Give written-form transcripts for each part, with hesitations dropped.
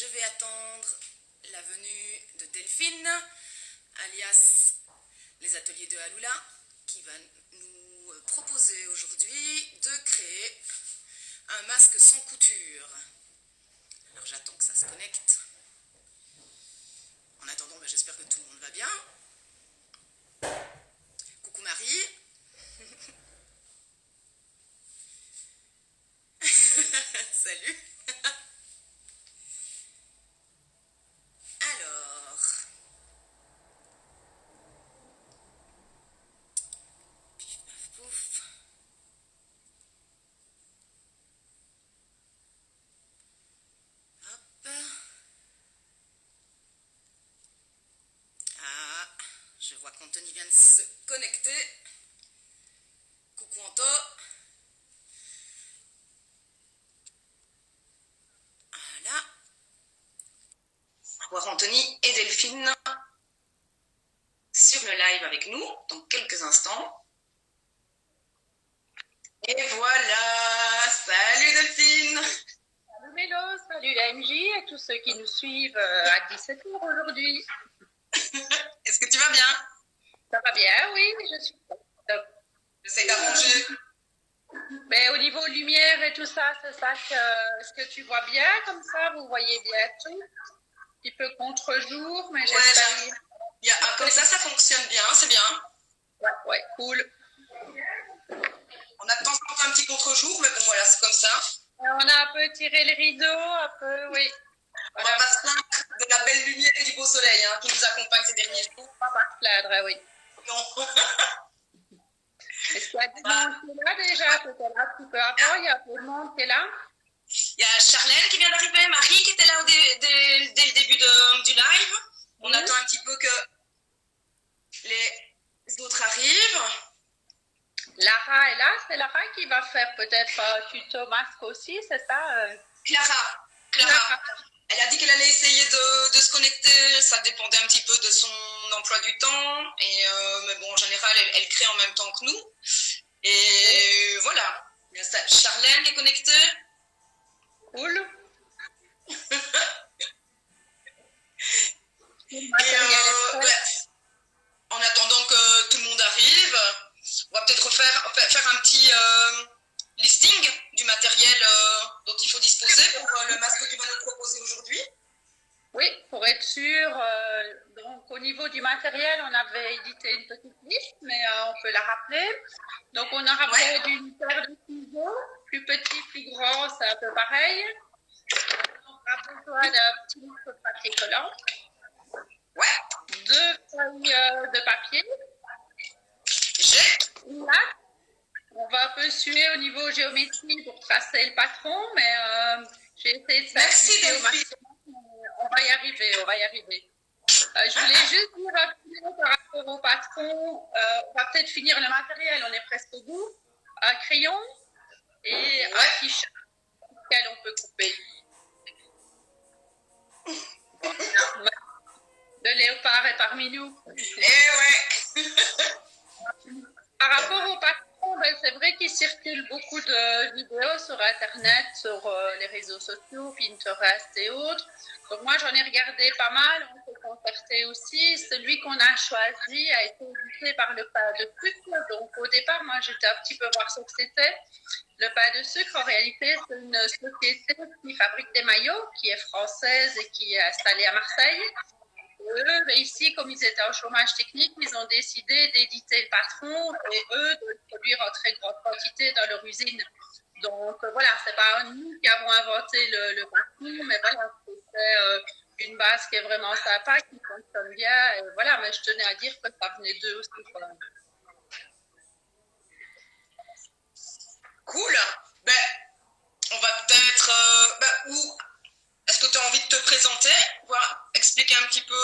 je vais attendre la venue de Delphine, alias les ateliers de Haloula, qui va nous proposer aujourd'hui de créer un masque sans couture. Alors j'attends que ça se connecte. En attendant, j'espère que tout le monde va bien. Coucou Marie. Salut. Alors, pif paf pouf. Hop. Ah, je vois qu'Anthony vient de se connecter. Coucou Anto. Voilà. On va voir Anthony et Delphine sur le live avec nous dans quelques instants. Et voilà. Salut Delphine. Salut Mélo, salut la MJ et tous ceux qui nous suivent à 17h aujourd'hui. Est-ce que tu vas bien? Ça va bien, oui, je suis top. J'essaie d'arranger. Mais au niveau lumière et tout ça, c'est ça que... Est-ce que tu vois bien comme ça? Vous voyez bien tout? Un petit peu contre-jour, mais j'espère... Comme ça fonctionne bien, c'est bien. Ouais, cool. On a de temps en temps un petit contre-jour, mais bon, voilà, c'est comme ça. On a un peu tiré le rideau, un peu, oui. On va pas se plaindre de la belle lumière et du beau soleil qui nous accompagne ces derniers jours. On va pas se plaindre, oui. Non. Est-ce qu'il y a du monde qui est là déjà? Peut-être là un petit peu avant, il y a un peu de monde qui est là. Il y a Charlène qui vient d'arriver, Marie qui était là dès le début du live. On attend un petit peu que les autres arrivent. Lara est là, c'est Lara qui va faire peut-être un tuto masque aussi, c'est ça? Clara. Elle a dit qu'elle allait essayer de se connecter, ça dépendait un petit peu de son emploi du temps, mais bon, en général, elle crée en même temps que nous. Et voilà, il y a Charlène qui est connectée. Cool. En attendant que tout le monde arrive, on va peut-être faire un petit listing du matériel dont il faut disposer pour le masque que tu vas nous proposer aujourd'hui. Oui, pour être sûr. Donc, au niveau du matériel, on avait édité une petite liste, mais on peut la rappeler. Donc, on aura besoin d'une paire de ciseaux, plus petit, plus grand, c'est un peu pareil. On aura besoin d'un petit morceau de papier collant. Ouais. 2 feuilles de papier. Là, on va un peu suer au niveau géométrie pour tracer le patron, mais j'ai essayé de simplifier au maximum. On va y arriver. Je voulais juste dire un peu par rapport au patron. On va peut-être finir le matériel, on est presque au bout. Un crayon et un t-shirt auquel on peut couper. Le léopard est parmi nous. Par rapport au patron, c'est vrai qu'il circule beaucoup de vidéos sur Internet, sur les réseaux sociaux, Pinterest et autres. Donc moi, j'en ai regardé pas mal, on s'est concerté aussi. Celui qu'on a choisi a été édité par le Pas de Sucre. Donc au départ, moi, j'étais un petit peu voir ce que c'était. Le Pas de Sucre, en réalité, c'est une société qui fabrique des maillots, qui est française et qui est installée à Marseille. Eux, ici, comme ils étaient en chômage technique, ils ont décidé d'éditer le patron et eux de le produire en très grande quantité dans leur usine. Donc voilà, c'est pas nous qui avons inventé le patron, mais voilà, c'est une base qui est vraiment sympa, qui fonctionne bien. Et voilà, mais je tenais à dire que ça venait d'eux aussi. Cool. On va peut-être... Est-ce que tu as envie de te présenter? Voilà, expliquer un petit peu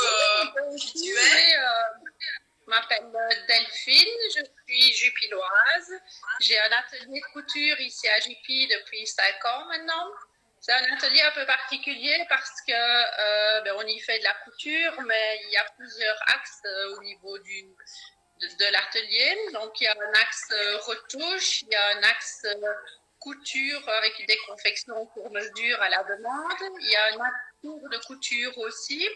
qui tu es. Je m'appelle Delphine, je suis jupiloise. J'ai un atelier de couture ici à Jupy depuis 5 ans maintenant. C'est un atelier un peu particulier parce que on y fait de la couture, mais il y a plusieurs axes au niveau de l'atelier. Donc il y a un axe retouche, il y a un axe couture avec des confections pour mesure à la demande. Il y a un cours de couture aussi.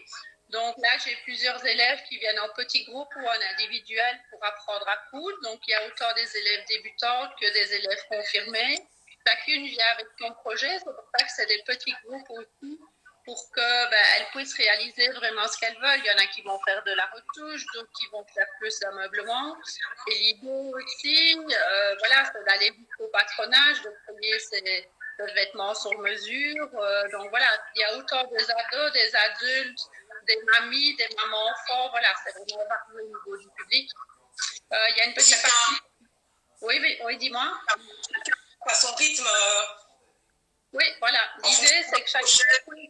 Donc là, j'ai plusieurs élèves qui viennent en petits groupes ou en individuel pour apprendre à coudre. Donc il y a autant des élèves débutantes que des élèves confirmés. Chacune vient avec son projet, c'est pour ça que c'est des petits groupes aussi pour qu'elles puissent réaliser vraiment ce qu'elles veulent. Il y en a qui vont faire de la retouche, d'autres qui vont faire plus d'ameublement. Et l'idée aussi, voilà, c'est d'aller jusqu'au patronage, de créer ces vêtements sur mesure. Donc voilà, il y a autant des ados, des adultes, des mamies, des mamans enfants. Voilà, c'est vraiment varié au niveau du public. Il y a une petite partie. Oui, dis-moi. À son rythme. Oui, voilà. L'idée, c'est que chaque puisse,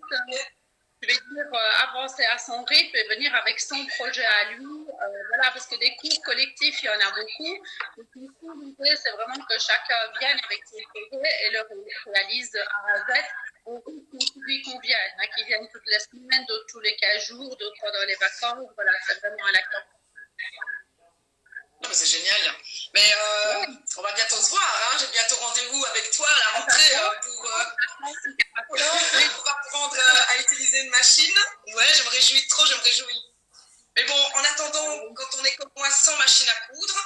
je vais dire, avancer à son rythme et venir avec son projet à lui. Voilà, parce que des cours collectifs, il y en a beaucoup. Donc, l'idée, c'est vraiment que chacun vienne avec ses projets et le réalise de A à Z au rythme qui lui convient. Il y en a qui viennent toutes les semaines, d'autres tous les 15 jours, d'autres pendant les vacances. Voilà, c'est vraiment à la carte. Non, mais c'est génial. Mais on va bientôt se voir. Hein. J'ai bientôt rendez-vous avec toi à la rentrée pour apprendre à utiliser une machine. Ouais, je me réjouis trop, je me réjouis. Mais bon, en attendant, quand on est comme moi sans machine à coudre,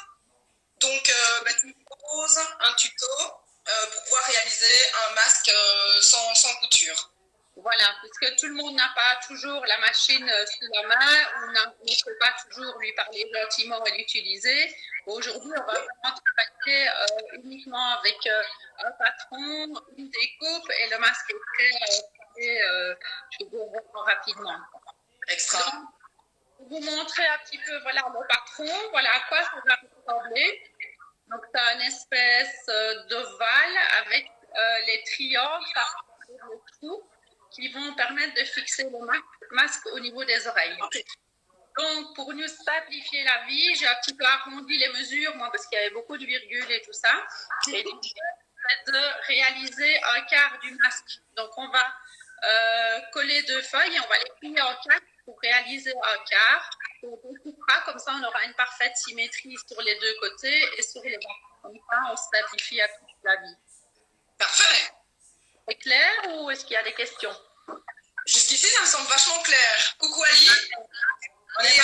donc tu me proposes un tuto pour pouvoir réaliser un masque sans couture. Voilà, parce que tout le monde n'a pas toujours la machine sous la main, ou ne peut pas toujours lui parler gentiment et l'utiliser. Aujourd'hui, on va vraiment travailler uniquement avec un patron, une découpe, et le masque est prêt, je vais dire, vraiment rapidement. Extra. Donc, pour vous montrer un petit peu, voilà, le patron, voilà à quoi ça va ressembler. Donc, c'est une espèce d'ovale avec les triangles par le trou qui vont permettre de fixer le masque au niveau des oreilles. Okay. Donc, pour nous simplifier la vie, j'ai un petit peu arrondi les mesures, moi, parce qu'il y avait beaucoup de virgules et tout ça. Et l'idée, c'est de réaliser un quart du masque. Donc, on va coller 2 feuilles et on va les plier en 4 pour réaliser un quart. On découpera, comme ça, on aura une parfaite symétrie sur les 2 côtés et sur les bords. Comme ça, on simplifie à toute la vie. Parfait. C'est clair ou est-ce qu'il y a des questions? Jusqu'ici, ça me semble vachement clair. Coucou Ali. Et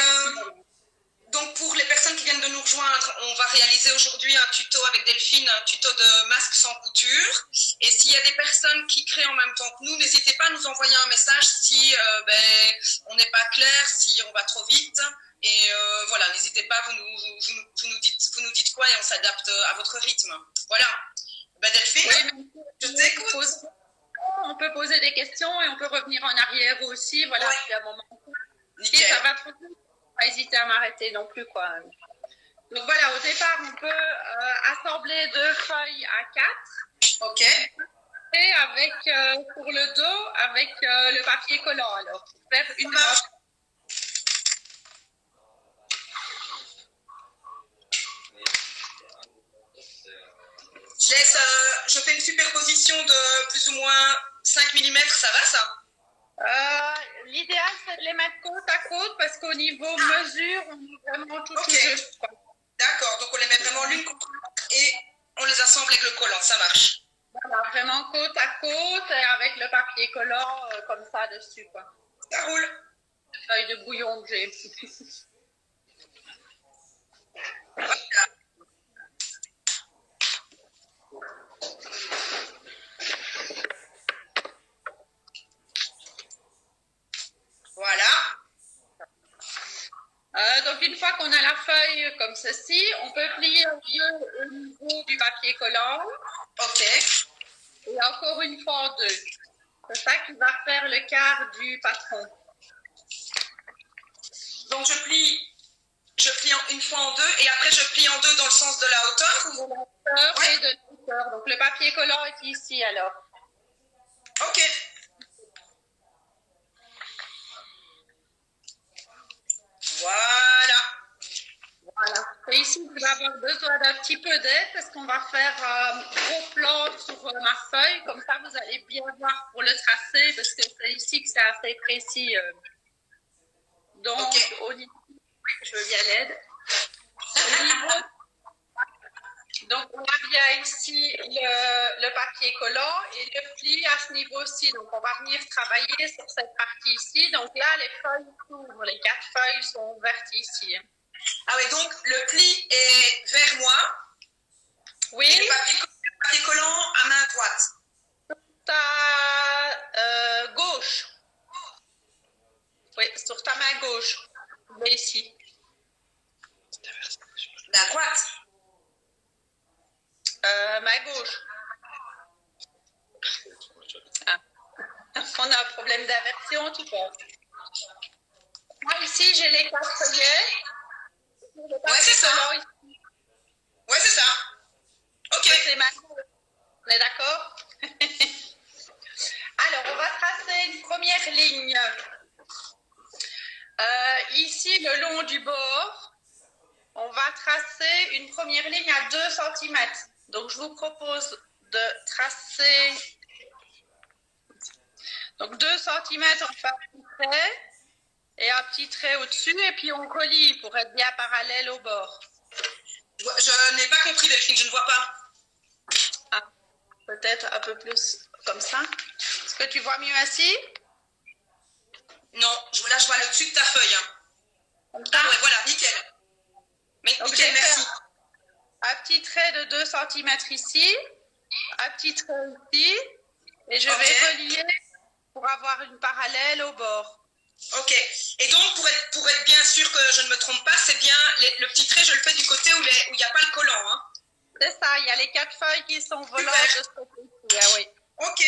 donc, pour les personnes qui viennent de nous rejoindre, on va réaliser aujourd'hui un tuto avec Delphine, un tuto de masque sans couture. Et s'il y a des personnes qui créent en même temps que nous, n'hésitez pas à nous envoyer un message si on n'est pas clair, si on va trop vite. Et voilà, n'hésitez pas, vous nous dites quoi et on s'adapte à votre rythme. Voilà. Delphine, oui, je t'écoute. On peut poser des questions et on peut revenir en arrière aussi. Voilà, ouais. puis à un moment. Nickel. Si ça va trop vite, pas hésiter à m'arrêter non plus, quoi. Donc voilà, au départ, on peut assembler 2 feuilles à 4. Ok. Et avec, pour le dos, avec le papier collant, alors. Faire une je fais une superposition de plus ou moins 5 mm, ça va ça? L'idéal, c'est de les mettre côte à côte parce qu'au niveau mesure, on est vraiment tout juste. D'accord, donc on les met vraiment l'une contre l'autre et on les assemble avec le collant, ça marche. Voilà, vraiment côte à côte et avec le papier collant comme ça dessus, quoi. Ça roule. Feuille de bouillon que j'ai. Voilà. Donc, une fois qu'on a la feuille comme ceci, on peut plier au niveau du papier collant. Ok. Et encore une fois en 2. C'est ça qui va faire le quart du patron. Donc, je plie une fois en 2 et après je plie en 2 dans le sens de la hauteur? De la hauteur et de la hauteur. Donc, le papier collant est ici alors. Ok. Voilà. Voilà. Et ici, je vais avoir besoin d'un petit peu d'aide parce qu'on va faire un gros plan sur ma feuille. Comme ça, vous allez bien voir pour le tracer parce que c'est ici que c'est assez précis. Donc, au niveau... Je veux bien l'aide. Au niveau... Donc, on a bien ici le papier collant et le pli à ce niveau-ci. Donc, on va venir travailler sur cette partie ici. Donc là, les feuilles s'ouvrent. Les 4 feuilles sont ouvertes ici. Ah oui, donc le pli est vers moi. Oui. Et le papier collant à main droite. Ta gauche. Oui, sur ta main gauche. Mais ici. La droite. Main gauche. Ah. On a un problème d'inversion, tout cas. Moi, ici, j'ai les 4 feuillets. Ouais, c'est ça. Ouais, c'est ça. Ok. C'est ma gauche. On est d'accord? Alors, on va tracer une première ligne. Ici, le long du bord, on va tracer une première ligne à 2 cm. Donc, je vous propose de tracer donc 2 cm, on fait un petit trait et un petit trait au-dessus et puis on relie pour être bien parallèle au bord. Je n'ai pas compris, Delphine, je ne vois pas. Ah, peut-être un peu plus comme ça. Est-ce que tu vois mieux ainsi? Non, là je vois le dessus de ta feuille. Comme ça. Ah ouais, voilà, nickel. Mais donc, nickel, merci. Un petit trait de 2 cm ici, un petit trait ici, et je vais relier pour avoir une parallèle au bord. Ok. Et donc, pour être bien sûr que je ne me trompe pas, c'est bien le petit trait, je le fais du côté où il n'y a pas le collant. Hein. C'est ça, il y a les 4 feuilles qui sont volantes de ce côté-ci. Ah oui. Ok.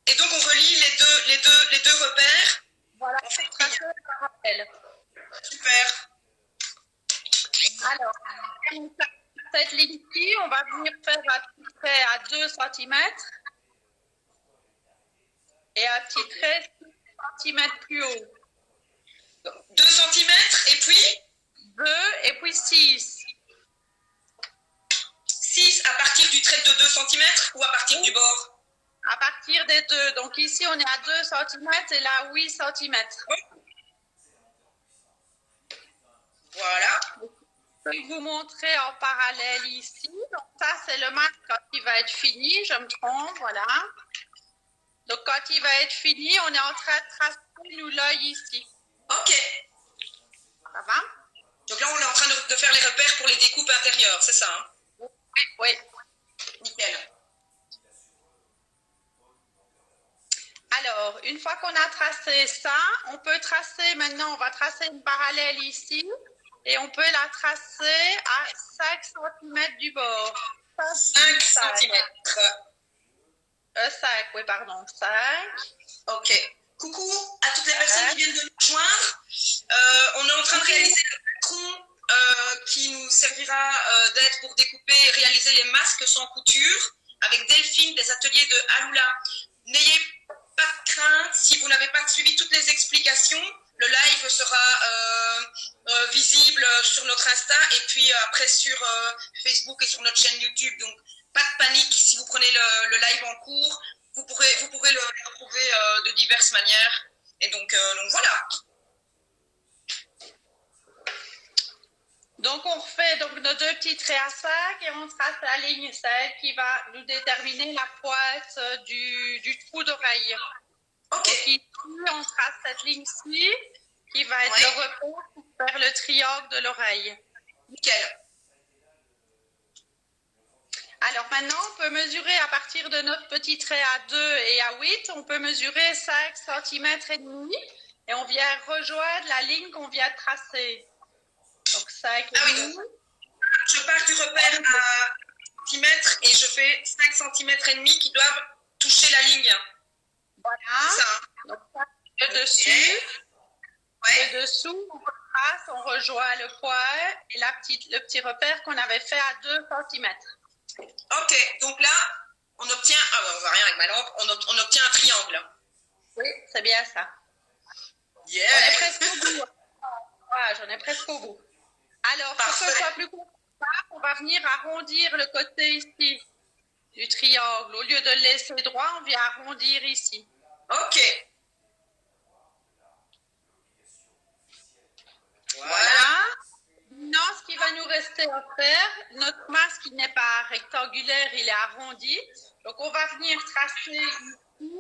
Et donc, on relie les deux repères. Voilà, pour tracer le parallèle. Super. Alors, cette ligne-ci, on va venir faire un petit trait à 2 cm et un petit trait 6 cm plus haut. 2 cm et puis 2 et puis 6. 6 à partir du trait de 2 cm ou à partir du bord? À partir des deux. Donc ici, on est à 2 cm et là, 8 cm. Voilà. Je vais vous montrer en parallèle ici. Donc ça, c'est le masque quand il va être fini. Je me trompe, voilà. Donc quand il va être fini, on est en train de tracer nous l'œil ici. Ok. Ça va? Donc là, on est en train de faire les repères pour les découpes intérieures, c'est ça? Hein? Oui. Nickel. Alors, une fois qu'on a tracé ça, on peut tracer, maintenant on va tracer une parallèle ici et on peut la tracer à 5 cm du bord. 5 cm. 5, oui, pardon, 5. Ok. Coucou à toutes les personnes qui viennent de nous joindre. On est en train de réaliser le patron qui nous servira d'aide pour découper et réaliser les masques sans couture avec Delphine des ateliers de Alula. N'ayez pas de crainte, si vous n'avez pas suivi toutes les explications, le live sera visible sur notre Insta et puis après sur Facebook et sur notre chaîne YouTube. Donc, pas de panique si vous prenez le live en cours. Vous pourrez le retrouver de diverses manières. Et donc voilà. Donc, on refait donc, nos 2 petits traits à 5 et on trace la ligne 5 qui va nous déterminer la pointe du trou d'oreille. Ok. Donc, ici, on trace cette ligne-ci qui va être le repère pour faire le triangle de l'oreille. Nickel. Alors maintenant, on peut mesurer à partir de notre petit trait à 2 et à 8, on peut mesurer 5 cm et demi et on vient rejoindre la ligne qu'on vient de tracer. Donc 5 et demi. Donc, je pars du repère à centimètres et je fais 5 cm et demi qui doivent toucher la ligne. Voilà. C'est ça. Hein? Donc le dessus. Le dessous, on retrace, on rejoint le point et le petit repère qu'on avait fait à 2 cm. Ok, donc là, on obtient, on voit rien avec ma lampe, on obtient un triangle. Oui, c'est bien ça. Yeah. On est presque au bout. Voilà, j'en ai presque au bout. Alors, pour que ce soit plus confortable, on va venir arrondir le côté ici du triangle. Au lieu de le laisser droit, on vient arrondir ici. Ok. Voilà. Maintenant, ce qui va nous rester à faire, notre masque il n'est pas rectangulaire, il est arrondi. Donc, on va venir tracer ici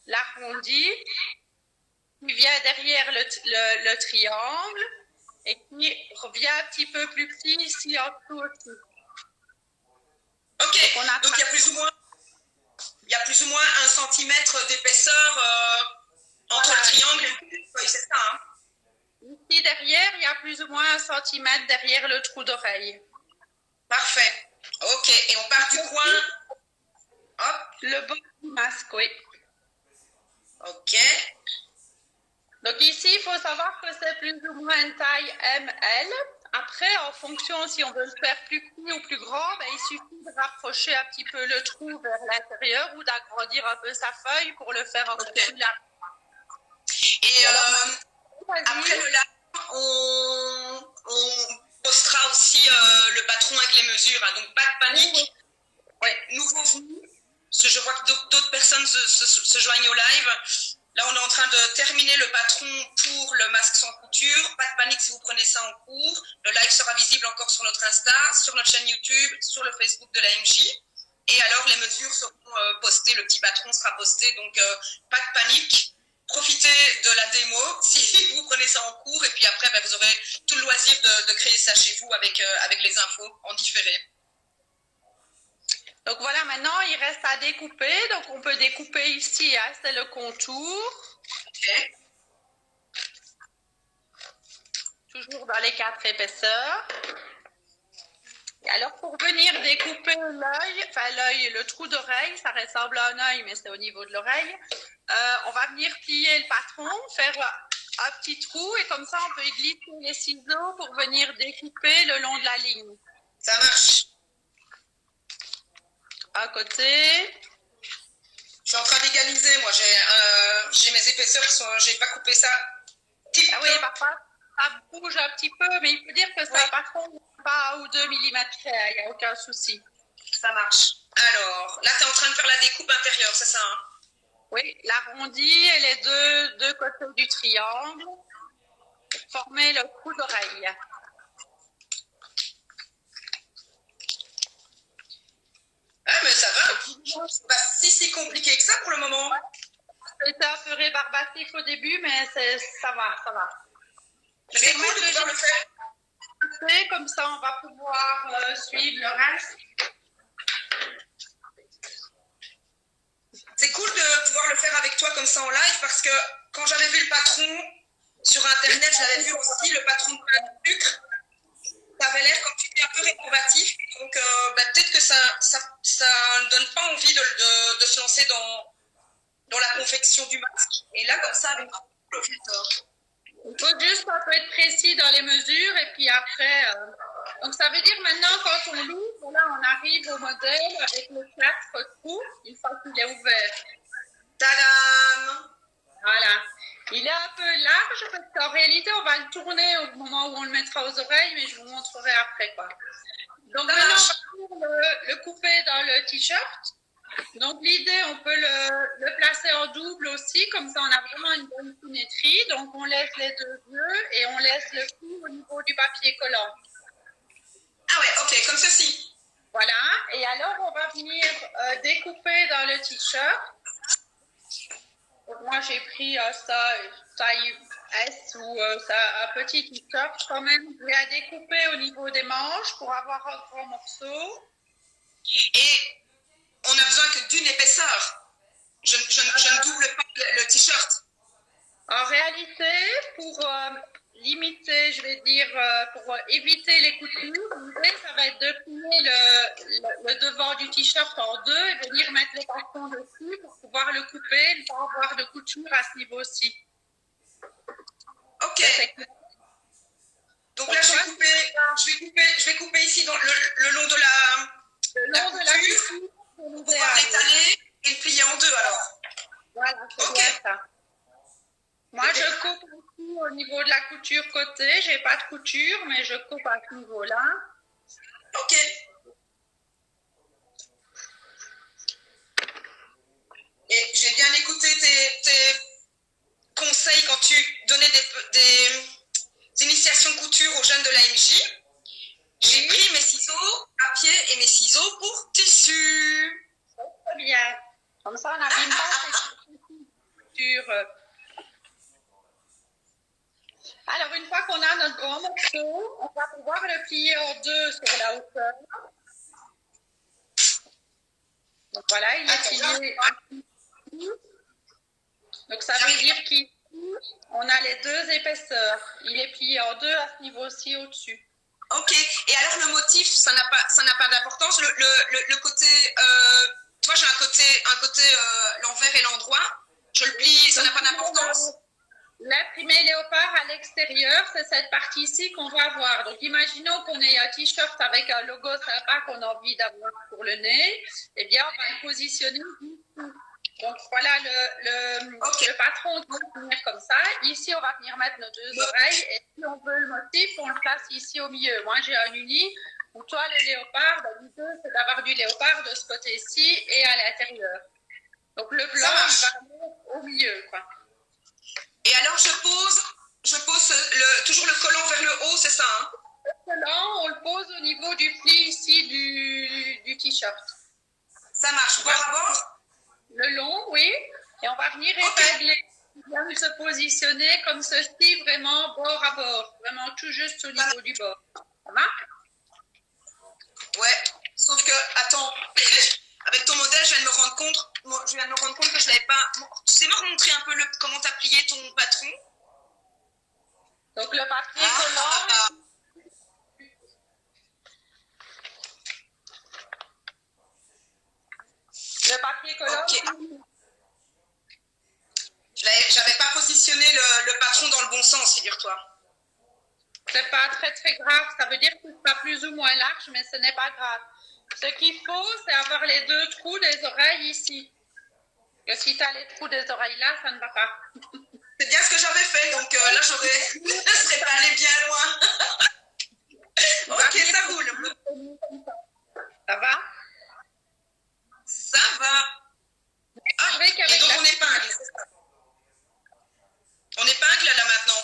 l'arrondi qui vient derrière le triangle et qui revient un petit peu plus petit ici en dessous aussi. Ok, donc il y a plus ou moins 1 centimètre d'épaisseur entre le triangle et le cul. Oui, c'est ça, hein? Ici derrière, il y a plus ou moins 1 centimètre derrière le trou d'oreille. Parfait. Ok, et on part du coin. Hop. Le bas du masque, oui. Ok. Donc ici, il faut savoir que c'est plus ou moins une taille ML. Après, en fonction, si on veut le faire plus petit ou plus grand, ben, il suffit de rapprocher un petit peu le trou vers l'intérieur ou d'agrandir un peu sa feuille pour le faire encore plus large. Et après le live, on postera aussi le patron avec les mesures, hein, donc pas de panique. Ouais, nouveau venu, parce que je vois que d'autres personnes se joignent au live. Là, on est en train de terminer le patron pour le masque sans couture. Pas de panique si vous prenez ça en cours. Le live sera visible encore sur notre Insta, sur notre chaîne YouTube, sur le Facebook de la MJ. Et alors, les mesures seront postées, le petit patron sera posté, donc pas de panique. Profitez de la démo si vous prenez ça en cours. Et puis après, ben, vous aurez tout le loisir de créer ça chez vous avec les infos en différé. Donc voilà, maintenant il reste à découper. Donc on peut découper ici, hein, c'est le contour. Okay. Toujours dans les 4 épaisseurs. Et alors pour venir découper l'œil, enfin l'œil, le trou d'oreille, ça ressemble à un œil, mais c'est au niveau de l'oreille. On va venir plier le patron, faire un petit trou et comme ça on peut y glisser les ciseaux pour venir découper le long de la ligne. Ça marche. À côté. Je suis en train d'égaliser, moi j'ai mes épaisseurs qui sont, j'ai pas coupé ça. Ah oui, parfois ça bouge un petit peu, mais il faut dire que ça oui. Par contre pas 1 ou 2 millimètres près, il n'y a aucun souci. Ça marche. Alors, là tu es en train de faire la découpe intérieure, c'est ça, hein? Oui, l'arrondi et les deux côtés du triangle pour former le trou d'oreille. Ah, mais ça va. C'est pas si compliqué que ça pour le moment. C'était un peu rébarbatif au début, mais ça va. C'est cool de pouvoir le faire. Comme ça, on va pouvoir suivre le reste. C'est cool de pouvoir le faire avec toi comme ça en live parce que quand j'avais vu le patron sur Internet, j'avais vu aussi le patron de pain de sucre. Ça avait l'air, comme tu dis, un peu réprobatif. Donc, peut-être que ça ne donne pas envie de se lancer dans la confection du masque. Et là, comme ça, avec le fait. Il faut juste un peu être précis dans les mesures. Et puis après, donc ça veut dire maintenant, quand on l'ouvre, là, on arrive au modèle avec le 4 trous, une fois qu'il est ouvert. Tadam! Voilà. Il est un peu large parce qu'en réalité, on va le tourner au moment où on le mettra aux oreilles, mais je vous montrerai après quoi. Donc maintenant, on va le couper dans le t-shirt. Donc l'idée, on peut le placer en double aussi, comme ça on a vraiment une bonne symétrie. Donc on laisse les 2 yeux et on laisse le cou au niveau du papier collant. Ah ouais, ok, comme ceci. Voilà. Et alors on va venir découper dans le t-shirt. Donc moi j'ai pris ça taille S ou un petit t-shirt quand même. Je vais la découper au niveau des manches pour avoir un grand morceau. Et on a besoin que d'une épaisseur. Je ne double pas le t-shirt. En réalité, pour limiter, je vais dire, pour éviter les coutures, l'idée, ça va être de plier le devant du t-shirt en 2 et venir mettre les bâtons dessus pour pouvoir le couper, ne pas avoir de couture à ce niveau-ci. Ok. Donc là, je vais couper ici dans le long de la couture. Pour pouvoir l'étaler et le plier en 2 alors. Voilà, c'est bien ça. Moi, je coupe aussi au niveau de la couture côté. J'ai pas de couture, mais je coupe à ce niveau-là. Ok. Et j'ai bien écouté tes conseils quand tu donnais des initiations couture aux jeunes de la MJ. Comme ça, on n'abîme pas ces structures. Alors, une fois qu'on a notre grand morceau, on va pouvoir le plier en deux sur la hauteur. Donc voilà, il est plié. Donc ça veut dire qu'on a les deux épaisseurs. Il est plié en deux à ce niveau-ci au-dessus. Ok. Et alors le motif, ça n'a pas d'importance. Le côté, toi j'ai un côté l'envers et l'endroit. Je le plie, ça n'a pas d'importance. L'imprimé léopard à l'extérieur, c'est cette partie ici qu'on va avoir. Donc, imaginons qu'on ait un t-shirt avec un logo sympa qu'on a envie d'avoir pour le nez. Eh bien, on va le positionner ici. Donc, voilà, le patron va venir comme ça. Ici, on va venir mettre nos deux oreilles. Et si on veut le motif, on le place ici au milieu. Moi, j'ai un uni. Ou toi, le léopard, l'idée, c'est d'avoir du léopard de ce côté-ci et à l'intérieur. Donc, le blanc, il va venir au milieu, quoi. Et alors, je pose toujours le collant vers le haut, c'est ça, hein? Le collant, on le pose au niveau du pli ici du t-shirt. Ça marche, bord à bord? Le long, oui. Et on va venir épingler, bien se positionner comme ceci, vraiment bord à bord. Vraiment tout juste au niveau du bord. Ça marche? Ouais, sauf que, attends, avec ton modèle, je viens de me rendre compte que je l'avais pas... Tu sais me remontrer un peu comment tu as plié ton patron? Donc le papier collant... Le papier collant... Okay. J'avais pas positionné le patron dans le bon sens, figure-toi. C'est pas très très grave, ça veut dire que ce sera plus ou moins large, mais ce n'est pas grave. Ce qu'il faut, c'est avoir les deux trous des oreilles ici. Que si tu as les trous des oreilles là, ça ne va pas. C'est bien ce que j'avais fait, donc là, je serais pas allée bien loin. Ok, ça roule. Ça va? Ça va. Ah, et donc on épingle, c'est ça. On épingle là maintenant.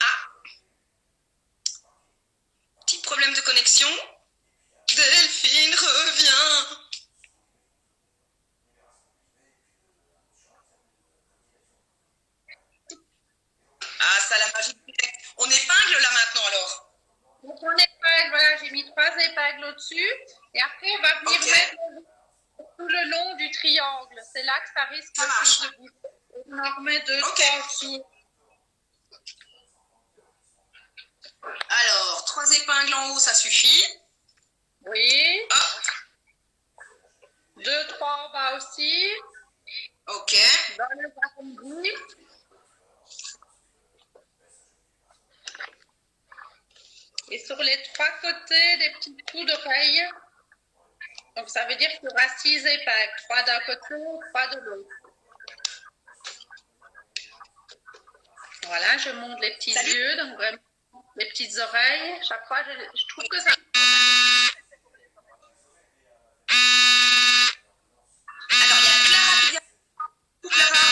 Ah. Petit problème de connexion. Delphine revient. Ah, ça la magie directe. On épingle là maintenant alors. Donc on épingle, voilà, j'ai mis 3 épingles au-dessus. Et après, on va venir mettre tout le long du triangle. C'est là que ça risque le plus de bouger. On en remet 2, 3 au-dessous. Alors, 3 épingles en haut, ça suffit. Oui. Hop. 2, 3 en bas aussi. Ok. Dans le arrondi. Et sur les 3 côtés, des petits trous d'oreilles. Donc, ça veut dire qu'il y aura 6 épingles. 3 d'un côté, 3 de l'autre. Voilà, je monte les petits yeux, donc vraiment les petites oreilles. Chaque fois, je trouve que ça... Alors, il y a Clara qui vient. Clara.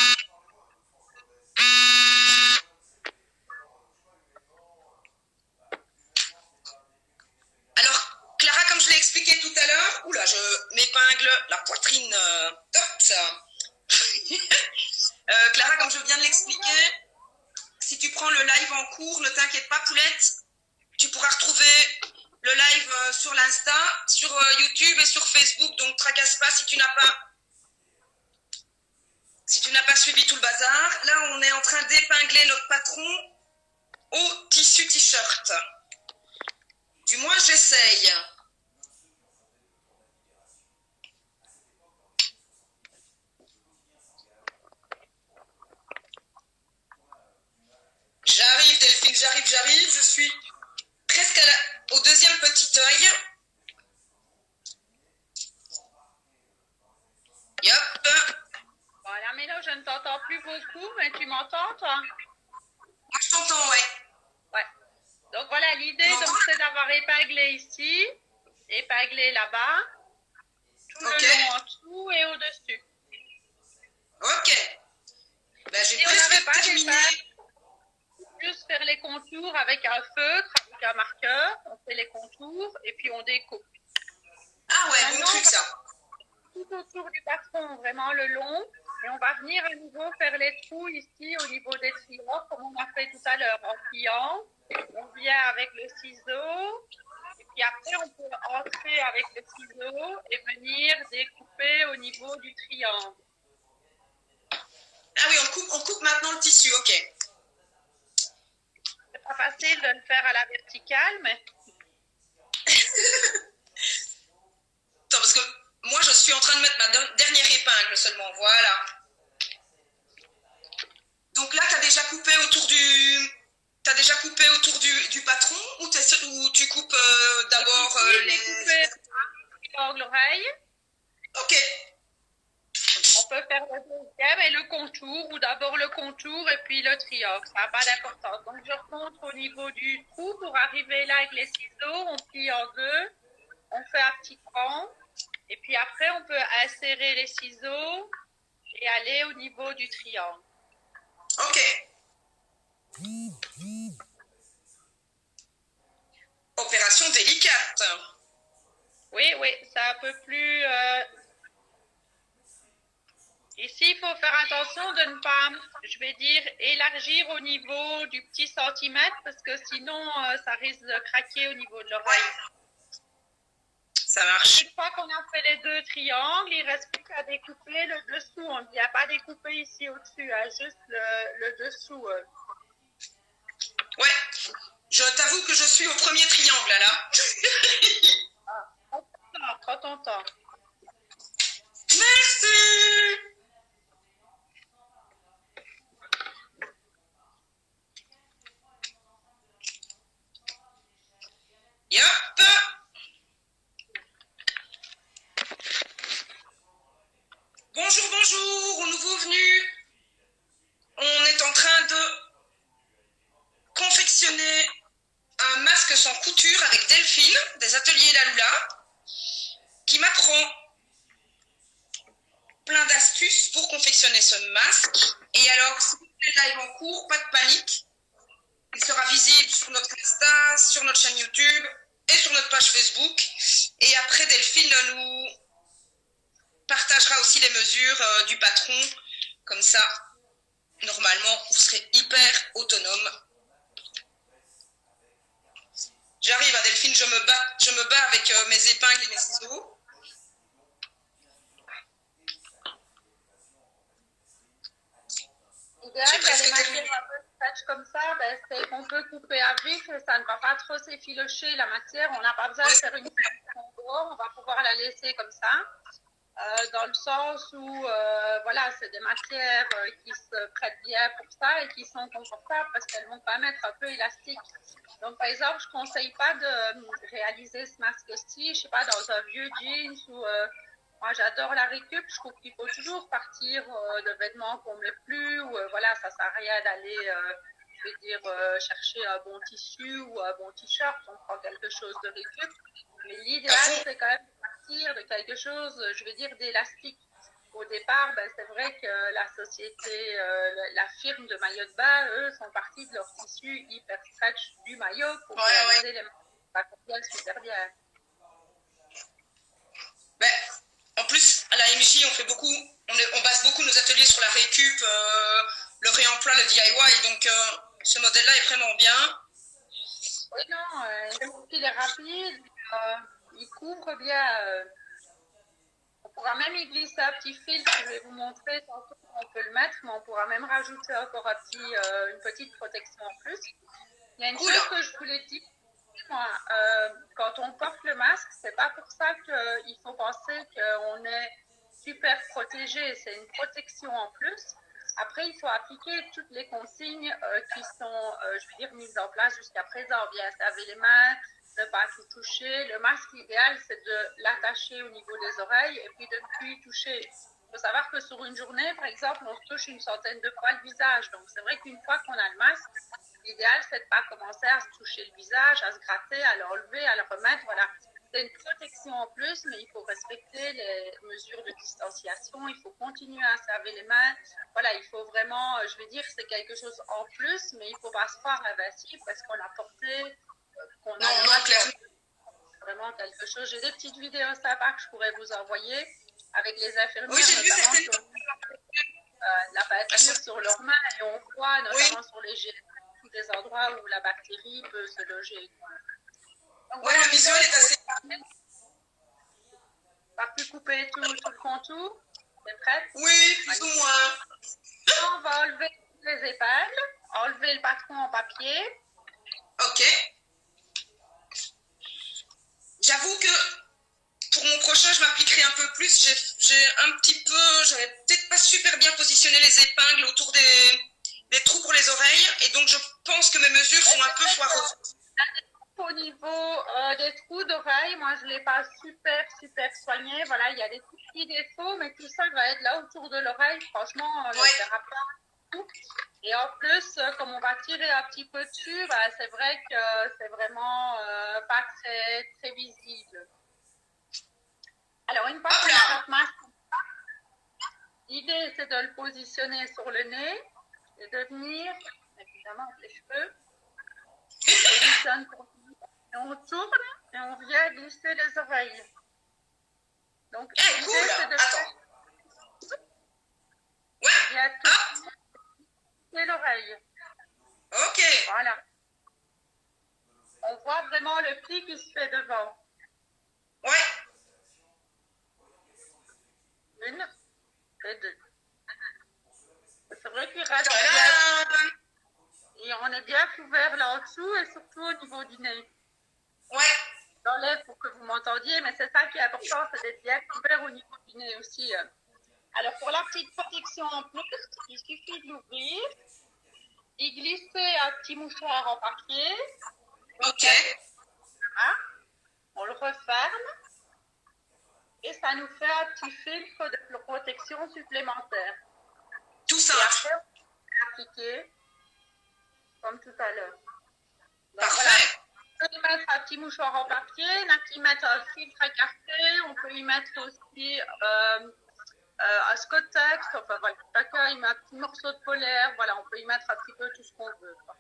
Alors, Clara, comme je l'ai expliqué tout à l'heure, oula, je m'épingle la poitrine. Top, ça. Clara, comme je viens de l'expliquer, si tu prends le live en cours, ne t'inquiète pas, Poulette, tu pourras retrouver le live sur l'Insta, sur YouTube et sur Facebook, donc tracasse pas si tu n'as pas suivi tout le bazar. Là, on est en train d'épingler notre patron au tissu t-shirt. Du moins, j'essaye. J'arrive, Delphine, j'arrive. Je suis presque au deuxième petit œil. Yop. Voilà, mais là, je ne t'entends plus beaucoup, mais tu m'entends, toi? Moi, je t'entends, ouais. Ouais. Donc, voilà, l'idée, c'est d'avoir épinglé ici, épinglé là-bas, tout le long en dessous et au-dessus. Ok. Ben, j'ai si on n'avait pas terminé. Juste faire les contours avec un feutre, avec un marqueur, on fait les contours et puis on découpe. Ah ouais, bon truc ça. autour du patron, vraiment le long. Et on va venir à nouveau faire les trous ici au niveau des triangles, comme on a fait tout à l'heure en pliant. On vient avec le ciseau. Et puis après, on peut entrer avec le ciseau et venir découper au niveau du triangle. Ah oui, on coupe maintenant le tissu, ok. C'est pas facile de le faire à la verticale, mais... Attends, parce que moi, je suis en train de mettre ma dernière épingle seulement, voilà. Donc là, tu as déjà coupé autour du patron ou tu coupes d'abord j'ai coupé l'oreille. Ok. On peut faire le deuxième et le contour, ou d'abord le contour et puis le triangle. Ça n'a pas d'importance. Donc, je remonte au niveau du trou pour arriver là avec les ciseaux. On plie en deux. On fait un petit rang. Et puis après, on peut insérer les ciseaux et aller au niveau du triangle. Ok. Opération délicate. Oui, c'est un peu plus... Ici, il faut faire attention de ne pas, je vais dire, élargir au niveau du petit centimètre parce que sinon, ça risque de craquer au niveau de l'oreille. Ça marche. Une fois qu'on a fait les deux triangles, il ne reste plus qu'à découper le dessous. On ne vient pas découper ici au-dessus, hein, juste le dessous. Ouais, je t'avoue que je suis au premier triangle là. Prends ton temps. Merci. Yop. Bonjour, bonjour, aux nouveaux venus. On est en train de confectionner un masque sans couture avec Delphine, des ateliers Laloula, qui m'apprend plein d'astuces pour confectionner ce masque. Et alors, si vous avez live en cours, pas de panique. Il sera visible sur notre Insta, sur notre chaîne YouTube et sur notre page Facebook. Et après, Delphine nous partagera aussi les mesures du patron. Comme ça, normalement, vous serez hyper autonome. J'arrive à Delphine, je me bats avec mes épingles et mes ciseaux. L'idéal dans les matières un peu stretch comme ça, c'est qu'on peut couper à vif et ça ne va pas trop s'effilocher la matière. On n'a pas besoin de faire une finition dehors, on va pouvoir la laisser comme ça. Dans le sens où, voilà, c'est des matières qui se prêtent bien pour ça et qui sont confortables parce qu'elles vont quand même être un peu élastiques. Donc, par exemple, je ne conseille pas de réaliser ce masque-ci, je sais pas, dans un vieux jeans ou... moi, j'adore la récup. Je trouve qu'il faut toujours partir de vêtements qu'on ne met plus. Ou, voilà, ça ne sert à rien d'aller, je vais dire, chercher un bon tissu ou un bon t-shirt. On prend quelque chose de récup. Mais l'idéal, c'est quand même de partir de quelque chose, je veux dire, d'élastique. Au départ, c'est vrai que la société, la firme de maillots de bain, eux, sont partis de leur tissu hyper stretch du maillot pour réaliser les maillots. Ça convient super bien. En plus, à la MJ, on base beaucoup nos ateliers sur la récup, le réemploi, le DIY. Donc, ce modèle-là est vraiment bien. Oui, non, il est rapide, il couvre bien. On pourra même y glisser un petit fil, je vais vous montrer tantôt comment on peut le mettre, mais on pourra même rajouter encore une petite protection en plus. Il y a une chose que je voulais dire, moi, quand on porte le masque, c'est pas pour ça qu'il faut penser qu'on est super protégé, c'est une protection en plus. Après, il faut appliquer toutes les consignes qui sont, je veux dire, mises en place jusqu'à présent. Bien se laver les mains, ne pas tout toucher. Le masque, l'idéal, c'est de l'attacher au niveau des oreilles et puis de ne plus y toucher. Il faut savoir que sur une journée, par exemple, on se touche une centaine de fois le visage. Donc, c'est vrai qu'une fois qu'on a le masque, l'idéal, c'est de ne pas commencer à se toucher le visage, à se gratter, à l'enlever, à le remettre. Voilà. C'est une protection en plus, mais il faut respecter les mesures de distanciation. Il faut continuer à se laver les mains. Voilà, il faut vraiment, je vais dire, c'est quelque chose en plus, mais il ne faut pas se croire invincible parce qu'on a porté, qu'on a clairement. vraiment quelque chose. J'ai des petites vidéos sympas que je pourrais vous envoyer. avec les infirmières, Oui, j'ai vu notamment certaines. sur la peinture sur leurs mains, et on voit notamment sur les gènes des endroits où la bactérie peut se loger. Donc, Ouais, le visuel est assez. Pas pu couper tout le contour. C'est prêt? Oui, plus ou moins. On va enlever les épingles, enlever le patron en papier. Ok. J'avoue que pour mon prochain, je m'appliquerai un peu plus. J'avais peut-être pas super bien positionné les épingles autour des trous pour les oreilles. Et donc, je pense que mes mesures sont un peu foireuses. Au niveau des trous d'oreilles, moi je ne l'ai pas super soigné. Voilà, il y a des tout petits défauts, mais tout ça va être là autour de l'oreille. Franchement, on ne le verra pas. Et en plus, comme on va tirer un petit peu dessus, bah, c'est vrai que c'est vraiment pas très visible. Alors, une fois qu'on a notre masque, l'idée c'est de le positionner sur le nez et de venir, évidemment, avec les cheveux, on positionne pour et on tourne et on vient glisser les oreilles. Donc, l'idée, cool. c'est de Ouais. glisser l'oreille. Ok. Voilà. On voit vraiment le pli qui se fait devant. Ouais. Une et deux. C'est vrai qu'il reste Voilà. bien. Et on est bien couvert là en dessous et surtout au niveau du nez. Ouais. J'enlève pour que vous m'entendiez, mais c'est ça qui est important, c'est d'être bien couvert au niveau du nez aussi. Alors pour la petite protection en plus, il suffit de l'ouvrir, d'y glisser un petit mouchoir en papier. Ok. On le referme et ça nous fait un petit filtre de protection supplémentaire. Tout ça. Et après, on peut appliquer comme tout à l'heure. Parfait. Voilà. On peut y mettre un petit mouchoir en papier, on peut y mettre un filtre écarté, on peut y mettre aussi un Scottex, enfin voilà, chacun y met un petit morceau de polaire, voilà, on peut y mettre un petit peu tout ce qu'on veut. Quoi.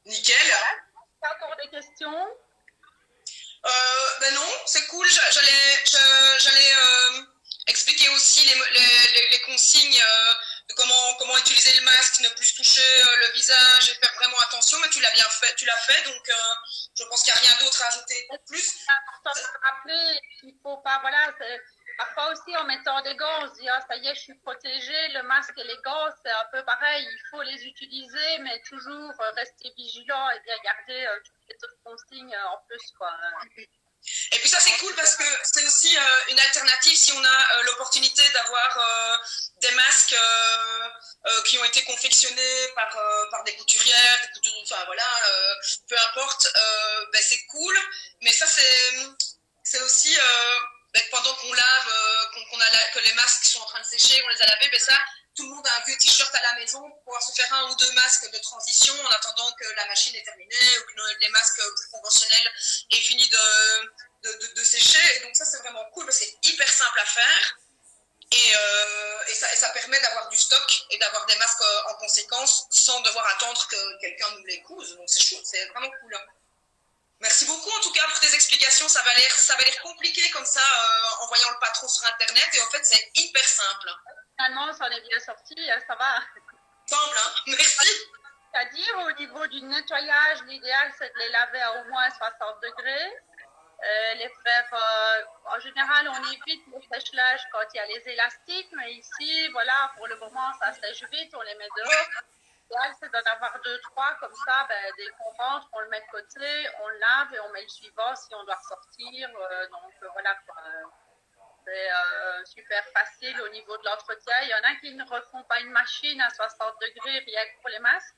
Nickel. Voilà. T'as encore des questions? Ben non, c'est cool. J'allais expliquer aussi les consignes de comment utiliser le masque, ne plus toucher le visage et faire vraiment attention. Mais tu l'as bien fait, tu l'as fait, donc je pense qu'il n'y a rien d'autre à ajouter. Plus. C'est important de se rappeler qu'il ne faut pas, voilà, parfois aussi en mettant des gants, on se dit, ah, ça y est, je suis protégée, le masque et les gants, c'est un peu pareil, il faut les utiliser, mais toujours rester vigilant et bien garder toutes les autres consignes en plus, quoi. Et puis ça c'est cool parce que c'est aussi une alternative si on a l'opportunité d'avoir des masques qui ont été confectionnés par des couturières, enfin voilà, peu importe, ben c'est cool. Mais ça c'est aussi ben pendant qu'on lave, que les masques sont en train de sécher, on les a lavés, ben ça tout le monde a un vieux t-shirt à la maison pour pouvoir se faire un ou deux masques de transition en attendant que la machine est terminée ou que les masques plus conventionnels aient fini de sécher. Et donc ça, c'est vraiment cool parce que c'est hyper simple à faire. Et ça permet d'avoir du stock et d'avoir des masques en conséquence sans devoir attendre que quelqu'un nous les couse. Donc c'est chouette, c'est vraiment cool. Merci beaucoup en tout cas pour tes explications. Ça va l'air compliqué comme ça en voyant le patron sur internet et en fait c'est hyper simple. Finalement, ça en est bien sorti, ça va. Semble, hein. Merci. C'est-à-dire au niveau du nettoyage, l'idéal c'est de les laver à au moins 60 degrés. Les faire, en général, on évite le sèche-linge quand il y a les élastiques, mais ici, voilà, pour le moment, ça sèche vite, on les met dehors. L'idéal, c'est d'en avoir 2-3, comme ça, ben, dès qu'on rentre, on le met de côté, on le lave et on met le suivant si on doit ressortir. Voilà, quoi. C'est super facile au niveau de l'entretien. Il y en a qui ne refont pas une machine à 60 degrés rien que pour les masques.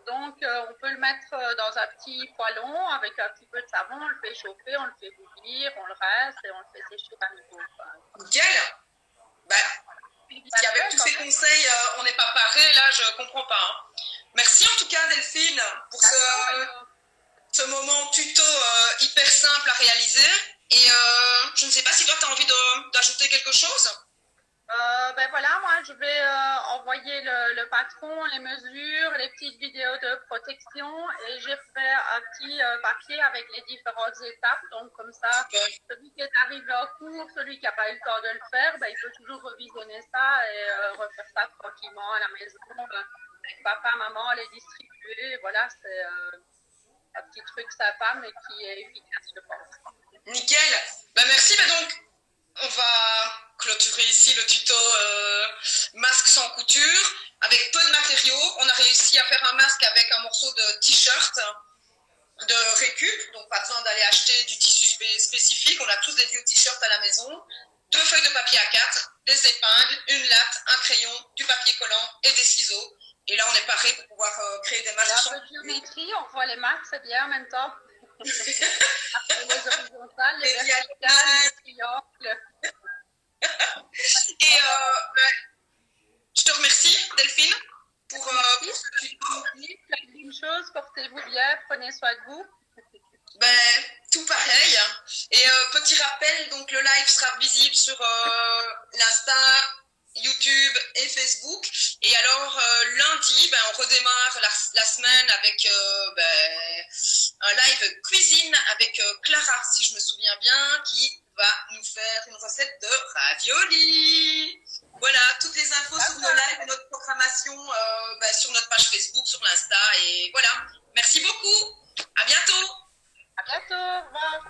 Donc, on peut le mettre dans un petit poêlon avec un petit peu de savon, on le fait chauffer, on le fait bouillir, on le reste et on le fait sécher par niveau. Nickel. Ben, si avec tous ces conseils, on n'est pas paré, là, je comprends pas. Hein. Merci en tout cas, Delphine, pour ce moment tuto hyper simple à réaliser. Et je ne sais pas si toi, tu as envie d'ajouter quelque chose. Ben voilà, moi je vais envoyer le patron, les mesures, les petites vidéos de protection et j'ai fait un petit papier avec les différentes étapes. Donc comme ça, Super. celui qui est arrivé en cours, celui qui n'a pas eu le temps de le faire, ben, il peut toujours revisionner ça et refaire ça tranquillement à la maison, avec papa, maman, les distribuer. Voilà, c'est un petit truc sympa mais qui est efficace, je pense. Nickel. Bah, merci. Bah, donc, on va clôturer ici le tuto masque sans couture. Avec peu de matériaux, on a réussi à faire un masque avec un morceau de t-shirt de récup. Donc, pas besoin d'aller acheter du tissu spécifique. On a tous des vieux t-shirts à la maison. 2 feuilles de papier A4, des épingles, une latte, un crayon, du papier collant et des ciseaux. Et là, on est paré pour pouvoir créer des masques Et un sans peu de couture. géométrie, on voit les marques, c'est bien en même temps. Après les horizontales, les Les verticales, les triangles. Et je te remercie, Delphine, pour ce tuto. Plein de bonnes choses, portez-vous bien, prenez soin de vous. Ben, tout pareil. Et petit rappel, donc le live sera visible sur l'Insta, YouTube et Facebook. Et alors lundi, ben, on redémarre la semaine avec un live cuisine avec Clara, si je me souviens bien, qui va nous faire une recette de ravioli. Voilà, toutes les infos sur nos lives, notre programmation sur notre page Facebook, sur l'Insta. Et voilà, merci beaucoup. À bientôt. À bientôt, au revoir.